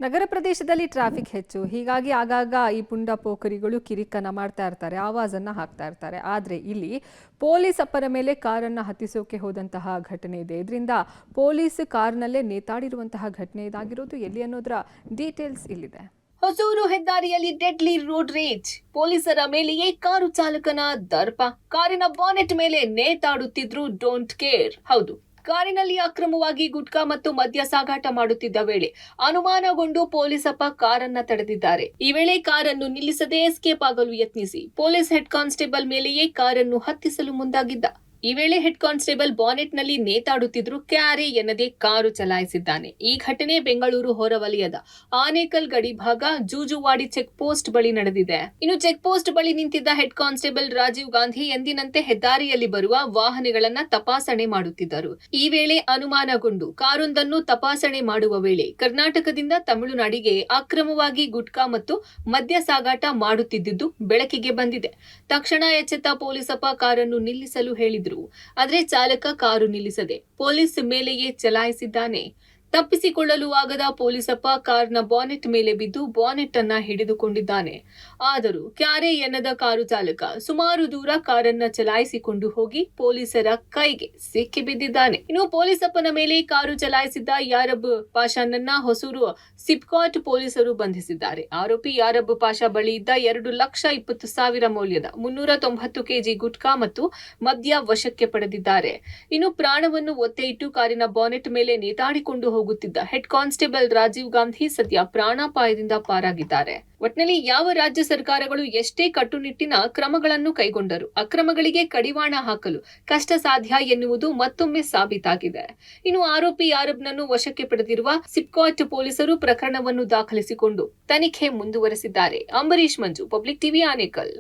ನಗರ ಪ್ರದೇಶದಲ್ಲಿ ಟ್ರಾಫಿಕ್ ಹೆಚ್ಚು. ಹೀಗಾಗಿ ಆಗಾಗ ಈ ಪುಂಡ ಪೋಖರಿಗಳು ಕಿರಿಕನ್ನ ಮಾಡ್ತಾ ಇರ್ತಾರೆ, ಆವಾಜನ್ನ ಹಾಕ್ತಾ ಇರ್ತಾರೆ. ಆದರೆ ಇಲ್ಲಿ ಪೊಲೀಸ್ ಅಪ್ಪನ ಮೇಲೆ ಕಾರನ್ನ ಹತ್ತಿಸೋಕೆ ಹೋದಂತಹ ಘಟನೆ ಇದೆ. ಇದರಿಂದ ಪೊಲೀಸ್ ಕಾರ್ನಲ್ಲೇ ನೇತಾಡಿರುವಂತಹ ಘಟನೆ ಇದಾಗಿರೋದು ಎಲ್ಲಿ ಅನ್ನೋದರ ಡೀಟೇಲ್ಸ್ ಇಲ್ಲಿದೆ. ಹೊಸೂರು ಹೆದ್ದಾರಿಯಲ್ಲಿ ಡೆಡ್ಲಿ ರೋಡ್ ರೇಜ್. ಪೊಲೀಸರ ಮೇಲೆಯೇ ಕಾರು ಚಾಲಕನ ದರ್ಪ. ಕಾರಿನ ಬಾನೆಟ್ ಮೇಲೆ ನೇತಾಡುತ್ತಿದ್ರು ಡೋಂಟ್ ಕೇರ್. ಹೌದು, ಕಾರಿನಲ್ಲಿ ಅಕ್ರಮವಾಗಿ ಗುಟ್ಕಾ ಮತ್ತು ಮದ್ಯ ಸಾಗಾಟ ಮಾಡುತ್ತಿದ್ದ ವೇಳೆ ಅನುಮಾನಗೊಂಡು ಪೊಲೀಸಪ್ಪ ಕಾರನ್ನ ತಡೆದಿದ್ದಾರೆ. ಈ ವೇಳೆ ಕಾರನ್ನು ನಿಲ್ಲಿಸದೆ ಎಸ್ಕೇಪ್ ಆಗಲು ಯತ್ನಿಸಿ ಪೊಲೀಸ್ ಹೆಡ್ ಕಾನ್ಸ್ಟೇಬಲ್ ಮೇಲೆಯೇ ಕಾರನ್ನು ಹತ್ತಿಸಲು ಮುಂದಾಗಿದ್ದ. ಈ ವೇಳೆ ಹೆಡ್ ಕಾನ್ಸ್ಟೇಬಲ್ ಬಾನೆಟ್ನಲ್ಲಿ ನೇತಾಡುತ್ತಿದ್ರು ಕ್ಯಾರೆ ಎನ್ನದೆ ಕಾರು ಚಲಾಯಿಸಿದ್ದಾನೆ. ಈ ಘಟನೆ ಬೆಂಗಳೂರು ಹೊರವಲಯದ ಆನೇಕಲ್ ಗಡಿ ಭಾಗ ಜೂಜುವಾಡಿ ಚೆಕ್ ಪೋಸ್ಟ್ ಬಳಿ ನಡೆದಿದೆ. ಇನ್ನು ಚೆಕ್ ಪೋಸ್ಟ್ ಬಳಿ ನಿಂತಿದ್ದ ಹೆಡ್ ಕಾನ್ಸ್ಟೇಬಲ್ ರಾಜೀವ್ ಗಾಂಧಿ ಎಂದಿನಂತೆ ಹೆದ್ದಾರಿಯಲ್ಲಿ ಬರುವ ವಾಹನಗಳನ್ನ ತಪಾಸಣೆ ಮಾಡುತ್ತಿದ್ದರು. ಈ ವೇಳೆ ಅನುಮಾನಗೊಂಡು ಕಾರೊಂದನ್ನು ತಪಾಸಣೆ ಮಾಡುವ ವೇಳೆ ಕರ್ನಾಟಕದಿಂದ ತಮಿಳುನಾಡಿಗೆ ಅಕ್ರಮವಾಗಿ ಗುಟ್ಕಾ ಮತ್ತು ಮದ್ಯ ಸಾಗಾಟ ಮಾಡುತ್ತಿದ್ದುದು ಬೆಳಕಿಗೆ ಬಂದಿದೆ. ತಕ್ಷಣ ಎಚ್ಚೆತ್ತ ಪೊಲೀಸಪ್ಪ ಕಾರನ್ನು ನಿಲ್ಲಿಸಲು ಹೇಳಿದ್ರು. ಆದರೆ ಚಾಲಕ ಕಾರು ನಿಲ್ಲಿಸದೆ ಪೊಲೀಸ್ ಮೇಲೆಯೇ ಚಲಾಯಿಸಿದ್ದಾನೆ. ತಪ್ಪಿಸಿಕೊಳ್ಳಲು ಆಗದ ಪೊಲೀಸಪ್ಪ ಕಾರ್ನ ಬಾನೆಟ್ ಮೇಲೆ ಬಿದ್ದು ಬಾನೆಟ್ ಅನ್ನ ಹಿಡಿದುಕೊಂಡಿದ್ದಾನೆ. ಆದರೂ ಕ್ಯಾರೆ ಎನ್ನದ ಕಾರು ಚಾಲಕ ಸುಮಾರು ದೂರ ಕಾರನ್ನ ಚಲಾಯಿಸಿಕೊಂಡು ಹೋಗಿ ಪೊಲೀಸರ ಕೈಗೆ ಸಿಕ್ಕಿ ಬಿದ್ದಿದ್ದಾನೆ. ಇನ್ನು ಪೊಲೀಸಪ್ಪನ ಮೇಲೆ ಕಾರು ಚಲಾಯಿಸಿದ್ದ ಯಾರಬ್ ಪಾಷಾನನ್ನ ಹೊಸೂರು ಸಿಪ್ಕಾಟ್ ಪೊಲೀಸರು ಬಂಧಿಸಿದ್ದಾರೆ. ಆರೋಪಿ ಯಾರಬ್ ಪಾಷಾ ಬಳಿ ಇದ್ದ 2,20,000 ಮೌಲ್ಯದ 390 ಕೆಜಿ ಗುಟ್ಕಾ ಮತ್ತು ಮದ್ಯ ವಶಕ್ಕೆ ಪಡೆದಿದ್ದಾರೆ. ಇನ್ನು ಪ್ರಾಣವನ್ನು ಒತ್ತೆ ಇಟ್ಟು ಕಾರಿನ ಬಾನೆಟ್ ಮೇಲೆ ನೇತಾಡಿಕೊಂಡು ಹೋಗುತ್ತಿದ್ದ ಹೆಡ್ ಕಾನ್ಸ್ಟೇಬಲ್ ರಾಜೀವ್ ಗಾಂಧಿ ಸದ್ಯ ಪ್ರಾಣಾಪಾಯದಿಂದ ಪಾರಾಗಿದ್ದಾರೆ. ಒಟ್ನಲ್ಲಿ ಯಾವ ರಾಜ್ಯ ಸರ್ಕಾರಗಳು ಎಷ್ಟೇ ಕಟ್ಟುನಿಟ್ಟಿನ ಕ್ರಮಗಳನ್ನು ಕೈಗೊಂಡರು ಅಕ್ರಮಗಳಿಗೆ ಕಡಿವಾಣ ಹಾಕಲು ಕಷ್ಟ ಸಾಧ್ಯ ಎನ್ನುವುದು ಮತ್ತೊಮ್ಮೆ ಸಾಬೀತಾಗಿದೆ. ಇನ್ನು ಆರೋಪಿ ಯಾರಬ್ನನ್ನು ವಶಕ್ಕೆ ಪಡೆದಿರುವ ಸಿಪ್ಕಾಟ್ ಪೊಲೀಸರು ಪ್ರಕರಣವನ್ನು ದಾಖಲಿಸಿಕೊಂಡು ತನಿಖೆ ಮುಂದುವರೆಸಿದ್ದಾರೆ. ಅಂಬರೀಶ್ ಮಂಜು, ಪಬ್ಲಿಕ್ ಟಿವಿ, ಆನೇಕಲ್.